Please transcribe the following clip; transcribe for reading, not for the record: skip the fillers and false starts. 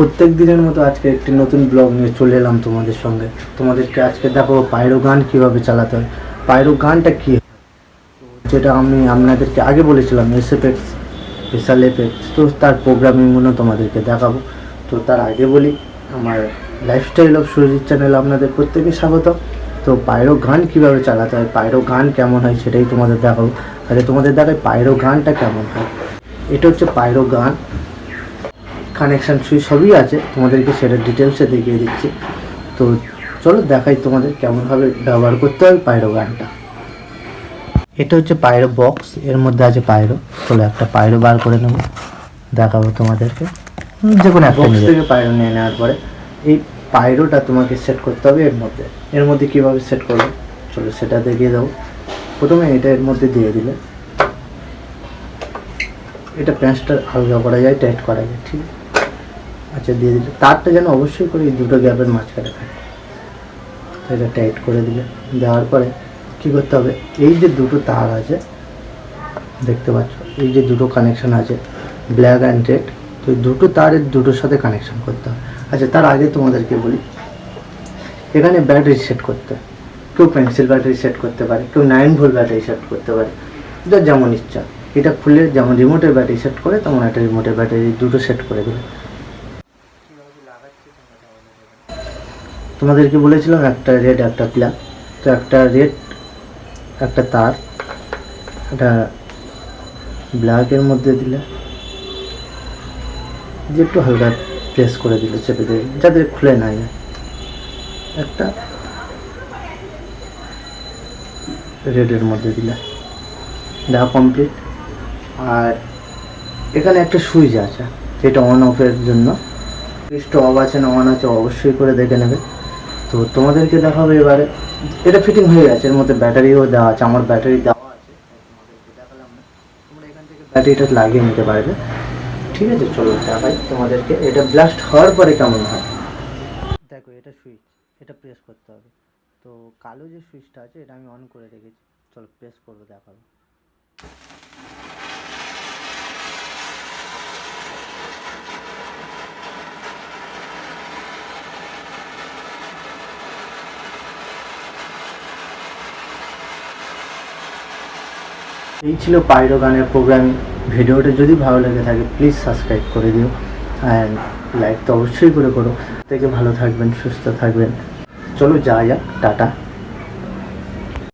প্রত্যেক দিনের মতো আজকে একটি নতুন ব্লগ নিয়ে চলে এলাম তোমাদের সঙ্গে। তোমাদেরকে আজকে দেখাবো পাইরো গান কীভাবে চালাতে হয়। পাইরো গানটা কী, যেটা আমি আপনাদেরকে আগে বলেছিলাম এসএফএক্স, স্পেশাল এফেক্টস, তো তার প্রোগ্রামিংগুলো তোমাদেরকে দেখাবো। তো তার আগে বলি, আমার লাইফস্টাইল অফ সুরজিৎ চ্যানেল আপনাদের প্রত্যেকে স্বাগত। তো পাইরো গান কীভাবে চালাতে হয়, পাইরো গান কেমন হয় সেটাই তোমাদের দেখাবো। তাহলে তোমাদের দেখায় পাইরো গানটা কেমন হয়। এটা হচ্ছে পাইরো গান, কানেকশান সুইচ সবই আছে, তোমাদেরকে সেটা ডিটেলসে দেখিয়ে দিচ্ছি। তো চলো দেখাই তোমাদের কেমনভাবে ব্যবহার করতে হয় পাইরো গানটা। এটা হচ্ছে পাইরো বক্স, এর মধ্যে আছে পাইরো। চলো একটা পাইরো বার করে নেব, দেখাবো তোমাদেরকে। যে কোনো একটা বক্স থেকে পাইরো নিয়ে নেওয়ার পরে এই পাইরোটা তোমাকে সেট করতে হবে এর মধ্যে কীভাবে সেট করবে চলো সেটা দেখিয়ে দেবো। প্রথমে এটা এর মধ্যে দিয়ে দিলে এটা প্যাঁচটা আলগা করা যায়, টাইট করা যায়, ঠিক আছে। আচ্ছা, দিয়ে দিলে তারটা যেন অবশ্যই করে এই দুটো গ্যাপের মাঝখানে থাকে, এটা টাইট করে দিলে। দেওয়ার পরে কী করতে হবে, এই যে দুটো তার আছে দেখতে পাচ্ছ, এই যে দুটো কানেকশান আছে ব্ল্যাক অ্যান্ড রেড, তো এই দুটো তারের দুটোর সাথে কানেকশান করতে হবে। আচ্ছা, তার আগে তোমাদেরকে বলি, এখানে ব্যাটারি সেট করতে হয়। কেউ পেন্সিল ব্যাটারি সেট করতে পারে, কেউ 9 ভোল্ট ব্যাটারি সেট করতে পারে, যার যেমন ইচ্ছা। এটা খুলে যেমন রিমোটের ব্যাটারি সেট করে তেমন একটা রিমোটের ব্যাটারি দুটো সেট করে দেবে। তোমাদেরকে বলেছিলাম একটা রেড একটা ব্ল্যাক, তো একটা রেড একটা তার এটা ব্ল্যাকের মধ্যে দিলে, যে একটু হালকা প্রেস করে দিলে, চেপে দিলে যাতে খুলে না যায়। একটা রেডের মধ্যে দিলে, দেখা কমপ্লিট। আর এখানে একটা সুইচ আছে, এটা অন অফের জন্য। সুইচটা অফ আছে না অন আছে অবশ্যই করে দেখে নেবে। তো তোমাদেরকে দেখাবো এবারে, এটা ফিটিং হয়ে গেছে, এর মধ্যে ব্যাটারিও দেওয়া আছে, আমার ব্যাটারি দেওয়া আছে, তোমাদেরকে দেখালাম না। তোমরা এখান থেকে ব্যাটারিটা লাগিয়ে নিতে পারবে, ঠিক আছে। চলো দেখাই তোমাদেরকে এটা ব্লাস্ট হওয়ার পরে কেমন হয়। দেখো, এটা সুইচ, এটা প্রেস করতে হবে। তো কালো যে সুইচটা আছে এটা আমি অন করে রেখেছি, চলো প্রেস করবো, দেখাবো। এই ছিল পাইরো গানের প্রোগ্রামিং। ভিডিওটা যদি ভালো লেগে থাকে প্লিজ সাবস্ক্রাইব করে দিও, অ্যান্ড লাইক তো অবশ্যই করে করো। থেকে ভালো থাকবেন, সুস্থ থাকবেন। চলো যাওয়া যাক, টাটা।